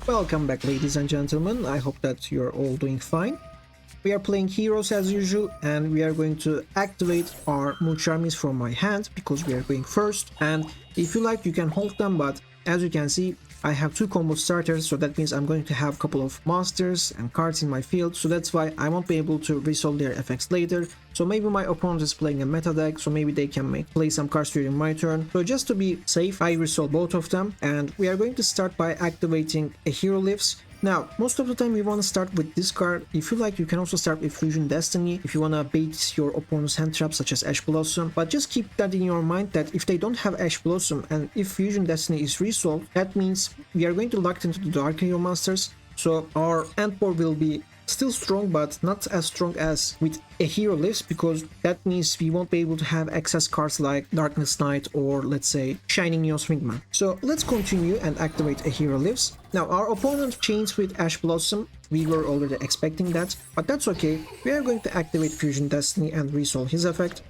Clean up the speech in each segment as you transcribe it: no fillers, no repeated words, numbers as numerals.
Welcome back, ladies and gentlemen. I hope that you're all doing fine. We are playing heroes as usual, and we are going to activate our Mooch armies from my hand because we are going first. And if you like, you can hold them, but as you can see, I have two combo starters, so that means I'm going to have a couple of monsters and cards in my field, so that's why I won't be able to resolve their effects later. So maybe my opponent is playing a meta deck, so maybe they can play some cards during my turn. So just to be safe, I resolve both of them, and we are going to start by activating a hero lifts. Now, most of the time we want to start with this card. If you like, you can also start with Fusion Destiny if you want to bait your opponent's hand traps such as Ash Blossom. But just keep that in your mind that if they don't have Ash Blossom and if Fusion Destiny is resolved, that means we are going to lock into the Dark Hero monsters. So our end board will be still strong, but not as strong as with a hero list, because that means we won't be able to have excess cards like Darkness Knight or let's say Shining Neos Wingman. So let's continue and activate a hero lives. Now our opponent chains with Ash Blossom. We were already expecting that, but that's okay. We are going to activate Fusion Destiny and resolve his effect.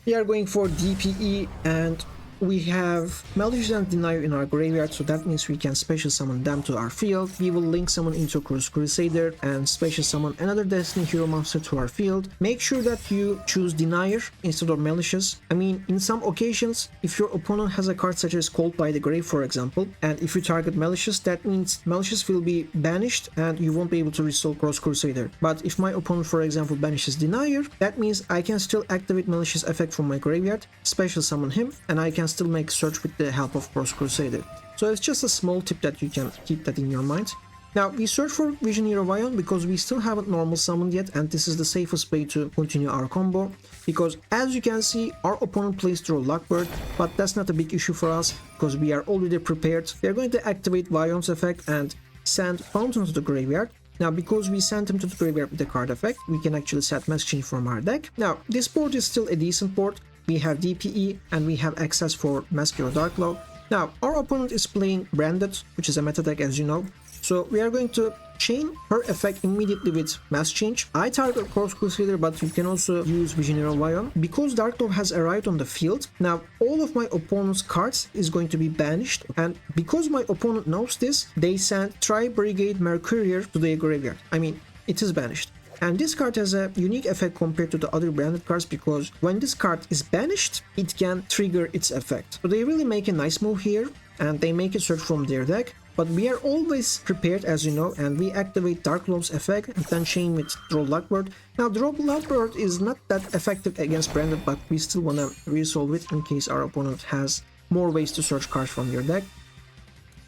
We are going for DPE, and we have Malicious and Denier in our graveyard, so that means we can special summon them to our field. We will link summon into Crusader and special summon another Destiny hero monster to our field. Make sure that you choose Denier instead of Malicious. I mean, in some occasions, if your opponent has a card such as Called by the Grave, for example, and if you target Malicious, that means Malicious will be banished and you won't be able to resolve Crusader. But if my opponent, for example, banishes Denier, that means I can still activate Malicious effect from my graveyard, special summon him, and I can still make search with the help of Crusader. So it's just a small tip that you can keep that in your mind. Now we search for Vision Hero Vion because we still haven't normal summoned yet, and this is the safest way to continue our combo, because as you can see, our opponent plays Droll Lock Bird, but that's not a big issue for us because we are already prepared. We are going to activate Vion's effect and send Fountain to the graveyard. Now, because we sent him to the graveyard with the card effect, we can actually set Mask Change from our deck. Now, this board is still a decent board. We have DPE and we have access for Mask Hero Dark Law. Now, our opponent is playing Branded, which is a meta deck as you know. So we are going to chain her effect immediately with Mask Change. I target Crusader, but you can also use Vision Hero Vion. Because Dark Law has arrived on the field, now all of my opponent's cards is going to be banished. And because my opponent knows this, they send Tri-Brigade Mercurier to their graveyard. I mean, it is banished. And this card has a unique effect compared to the other branded cards, because when this card is banished, it can trigger its effect. So they really make a nice move here, and they make a search from their deck. But we are always prepared, as you know, and we activate Dark Law's effect and then chain with Droll Lock Bird. Now, Droll Lock Bird is not that effective against branded, but we still want to resolve it in case our opponent has more ways to search cards from their deck.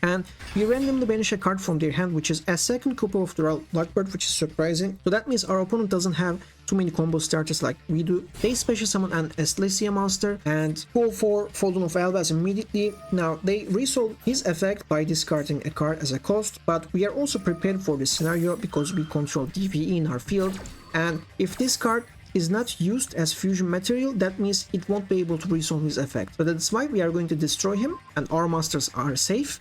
And we randomly banish a card from their hand, which is a second copy of Droll Lock Bird, which is surprising. So that means our opponent doesn't have too many combo starters like we do. They special summon an Estlesia monster and go for Fallen of Elbaz immediately. Now they resolve his effect by discarding a card as a cost, but we are also prepared for this scenario because we control DPE in our field. And if this card is not used as fusion material, that means it won't be able to resolve his effect. So that's why we are going to destroy him, and our monsters are safe.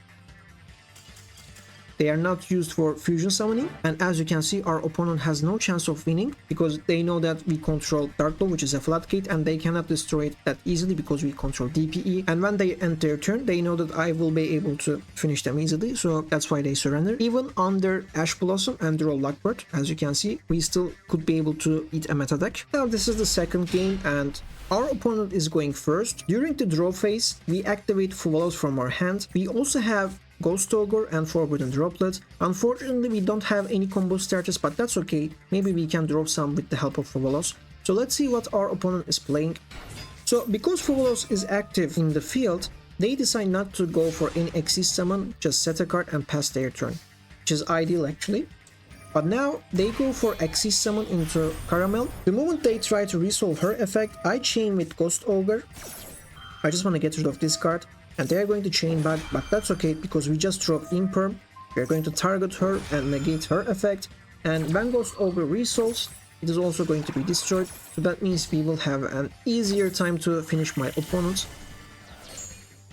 They are not used for fusion summoning, and as you can see, our opponent has no chance of winning because they know that we control Dark Law, which is a floodgate, and they cannot destroy it that easily because we control DPE. And when they end their turn, they know that I will be able to finish them easily, so that's why they surrender. Even under Ash Blossom and Droll Lock Bird, as you can see, we still could be able to eat a meta deck. Now this is the second game, and our opponent is going first. During the draw phase, we activate Fuvalos from our hand. We also have Ghost Ogre and Forbidden Droplet. Unfortunately, we don't have any combo starters, but that's okay. Maybe we can drop some with the help of Fuvalos. So let's see what our opponent is playing. So because Fuvalos is active in the field, they decide not to go for any Exist summon, just set a card and pass their turn, which is ideal actually. But now they go for Exist summon into Caramel. The moment they try to resolve her effect, I chain with Ghost Ogre. I just want to get rid of this card. And they are going to chain back, but that's okay because we just drop Imperm. We are going to target her and negate her effect. And when Ghost Ogre resolves, it is also going to be destroyed. So that means we will have an easier time to finish my opponent.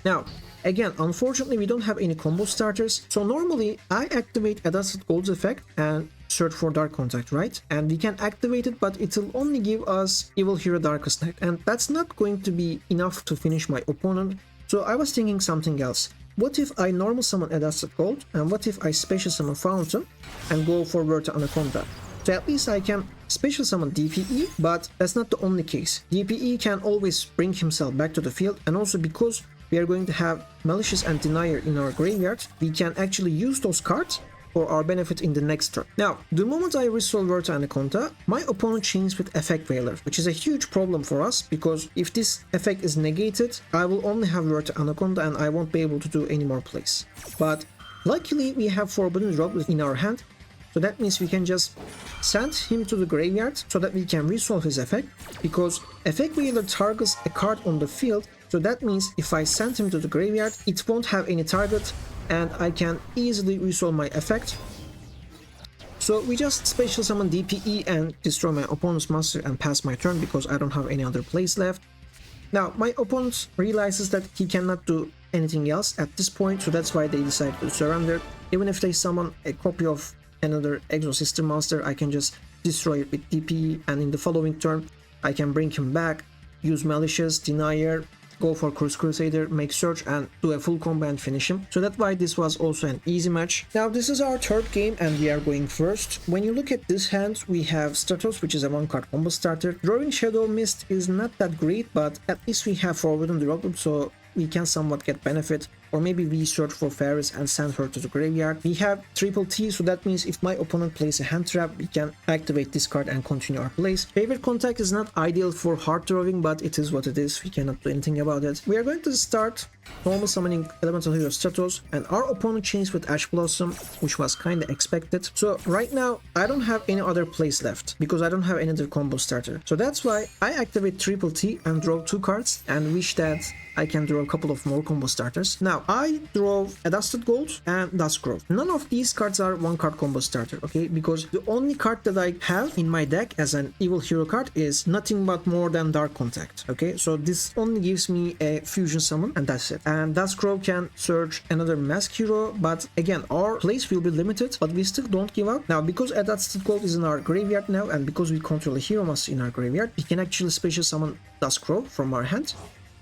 Now, again, unfortunately, we don't have any combo starters. So normally, I activate Adjusted Gold's effect and search for Dark Contact, right? And we can activate it, but it will only give us Evil Hero Darkest Night. And that's not going to be enough to finish my opponent. So I was thinking something else. what if I normal summon Adjusted Gold, and what if I special summon Fountain and go for Verta Anaconda? So at least I can special summon DPE, but that's not the only case. DPE can always bring himself back to the field, and also because we are going to have Malicious and Denier in our graveyard, we can actually use those cards for our benefit in the next turn. Now, the moment I resolve Verta Anaconda, my opponent chains with Effect Veiler, which is a huge problem for us, because if this effect is negated, I will only have Verta Anaconda and I won't be able to do any more plays. But luckily, we have Forbidden Drop in our hand, so that means we can just send him to the graveyard so that we can resolve his effect, because Effect Veiler targets a card on the field, so that means if I send him to the graveyard, it won't have any target, and I can easily resolve my effect. So we just special summon DPE and destroy my opponent's monster and pass my turn because I don't have any other plays left. Now my opponent realizes that he cannot do anything else at this point, so that's why they decide to surrender. Even if they summon a copy of another Exosisters monster, I can just destroy it with DPE, and in the following turn I can bring him back, use Malicious, Denier, go for Crusader, make search and do a full combo and finish him. So that's why this was also an easy match. Now this is our third game and we are going first. When you look at this hand, we have Stratos, which is a 1-card combo starter. Drawing Shadow Mist is not that great, but at least we have Forbidden Drop, so we can somewhat get benefit. Or maybe we search for Ferris and send her to the graveyard. We have Triple T, so that means if my opponent plays a hand trap, we can activate this card and continue our plays. Favorite Contact is not ideal for hard throwing, but it is what it is. We cannot do anything about it. We are going to start normal summoning Elemental Hero Stratos, and our opponent chains with Ash Blossom, which was kinda expected. So right now, I don't have any other plays left, because I don't have any other combo starter. So that's why I activate Triple T and draw 2 cards, and wish that I can draw a couple of more combo starters. Now, I draw Adjusted Gold and Duskgrove. None of these cards are 1-card combo starter, okay? Because the only card that I have in my deck as an evil hero card is nothing but more than Dark Contact, okay? So this only gives me a fusion summon, and that's it. And Duskgrove can search another mask hero, but again, our plays will be limited, but we still don't give up. Now, because Adjusted Gold is in our graveyard now, and because we control a hero master in our graveyard, we can actually special summon Duskgrove from our hand,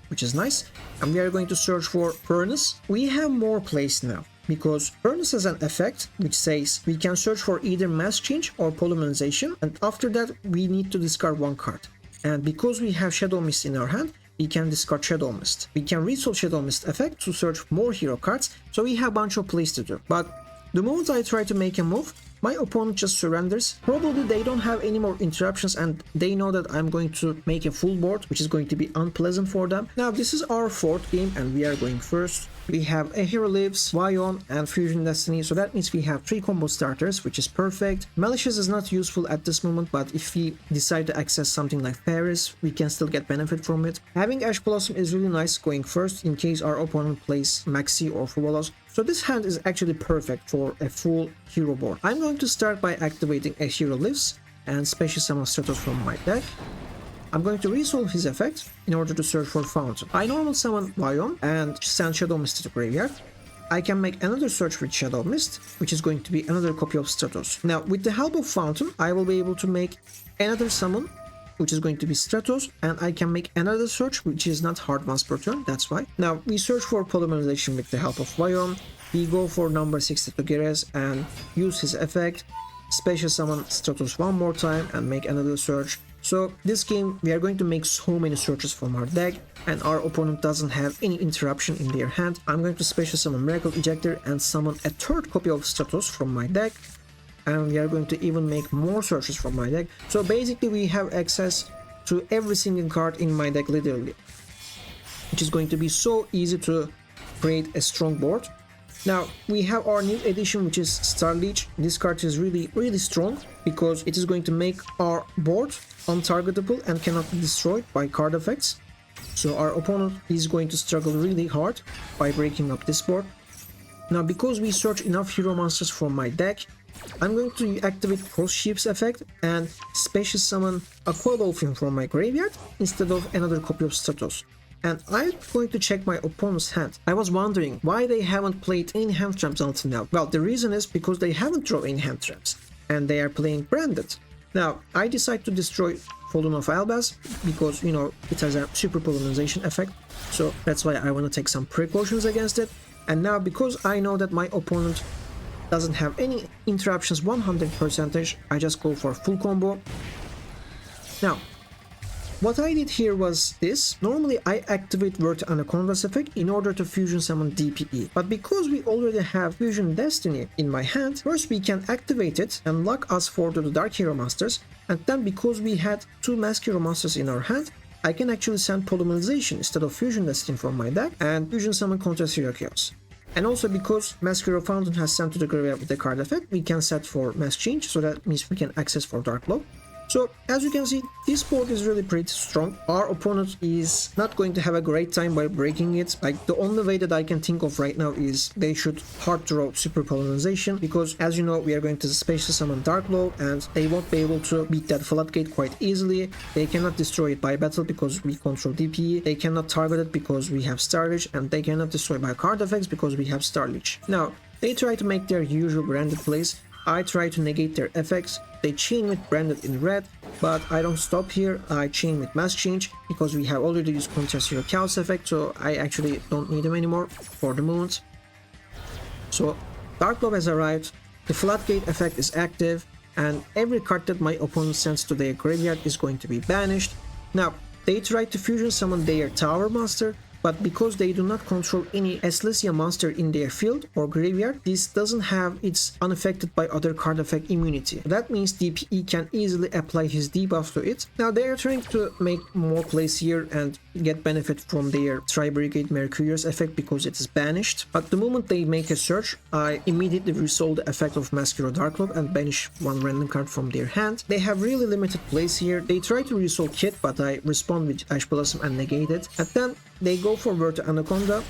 which is nice, and we are going to search for Furnace. We have more plays now, because Furnace has an effect which says we can search for either Mass Change or Polymerization, and after that we need to discard 1 card. And because we have Shadow Mist in our hand, we can discard Shadow Mist. We can resolve Shadow Mist effect to search more hero cards, so we have a bunch of plays to do. But the moment I try to make a move, my opponent just surrenders. Probably they don't have any more interruptions and they know that I'm going to make a full board, which is going to be unpleasant for them. Now this is our 4th game and we are going first. We have A Hero Lives, Vion, and Fusion Destiny, so that means we have 3 combo starters, which is perfect. Malicious is not useful at this moment, but if we decide to access something like Paris, we can still get benefit from it. Having Ash Blossom is really nice going first in case our opponent plays Maxi or Fuvolos. So this hand is actually perfect for a full hero board. I'm going to start by activating A Hero Lives and special summon Stratos from my deck. I'm going to resolve his effect in order to search for Fountain. I normal summon Vion and send Shadow Mist to the graveyard. I can make another search with Shadow Mist, which is going to be another copy of Stratos. Now, with the help of Fountain, I will be able to make another summon, which is going to be Stratos, and I can make another search, which is not hard once per turn, that's why. Now, we search for Polymerization with the help of Vion. We go for number 60 to Geras and use his effect, special summon Stratos 1 more time and make another search. So this game we are going to make so many searches from our deck, and our opponent doesn't have any interruption in their hand. I'm going to special summon Miracle Ejector and summon a 3rd copy of Stratos from my deck, and we are going to even make more searches from my deck. So basically we have access to every single card in my deck literally, which is going to be so easy to create a strong board. Now, we have our new edition, which is Starliege. This card is really strong because it is going to make our board untargetable and cannot be destroyed by card effects. So our opponent is going to struggle really hard by breaking up this board. Now, because we search enough hero monsters from my deck, I'm going to activate Cross Sheep's effect and special summon Aqua Dolphin from my graveyard instead of another copy of Stratos. And I'm going to check my opponent's hand. I was wondering why they haven't played any hand traps until now. Well, the reason is because they haven't drawn any hand traps and they are playing branded. Now, I decide to destroy Fallen of Albaz because, you know, it has a super polymerization effect. So that's why I want to take some precautions against it. And now because I know that my opponent doesn't have any interruptions 100%, I just go for full combo. Now, what I did here was this. Normally I activate Verti Anaconda's effect in order to fusion summon DPE, but because we already have Fusion Destiny in my hand, first we can activate it and lock us for the Dark Hero Monsters, and then because we had 2 Mask Hero Monsters in our hand, I can actually send Polymerization instead of Fusion Destiny from my deck and Fusion Summon Contrast Hero Chaos. And also because Mask Hero Fountain has sent to the graveyard with the card effect, we can set for Mask Change, so that means we can access for Dark Blow. So as you can see, this board is really pretty strong. Our opponent is not going to have a great time by breaking it. Like, the only way that I can think of right now is they should hard draw Super Polymerization, because as you know, we are going to special summon Dark Blow and they won't be able to beat that floodgate quite easily. They cannot destroy it by battle because we control DPE. They cannot target it because we have Starliege, and they cannot destroy by card effects because we have Starliege. Now, they try to make their usual branded plays. I try to negate their effects. They chain with branded in red, but I don't stop here. I chain with Mask Change because we have already used Contrast Hero Chaos effect, so I actually don't need them anymore for the moment. So Dark Blow has arrived, the Floodgate effect is active, and every card that my opponent sends to their graveyard is going to be banished. Now, they try to fusion summon their Tower Monster, but because they do not control any Celestia monster in their field or graveyard, this doesn't have its unaffected by other card effect immunity. That means DPE can easily apply his debuff to it. Now they are trying to make more plays here and get benefit from their Tri-Brigade Mercurius effect because it is banished. But the moment they make a search, I immediately resolve the effect of Mask Hero Darklock and banish one random card from their hand. They have really limited plays here. They try to resolve Kit, but I respond with Ash Blossom and negate it. And then they go for Verti Anaconda,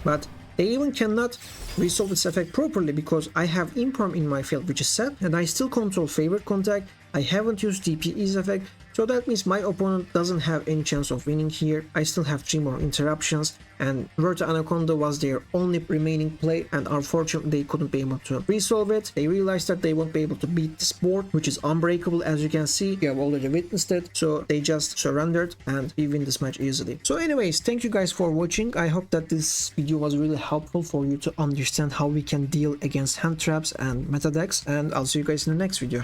but they even cannot resolve its effect properly because I have Imperm in my field, which is set, and I still control Favorite Contact. I haven't used DPE's effect, so that means my opponent doesn't have any chance of winning here. I still have 3 more interruptions, and Verti Anaconda was their only remaining play, and unfortunately they couldn't be able to resolve it. They realized that they won't be able to beat this board, which is unbreakable, as you can see. You have already witnessed it, so they just surrendered and we win this match easily. So anyways, thank you guys for watching. I hope that this video was really helpful for you to understand how we can deal against hand traps and meta decks, and I'll see you guys in the next video.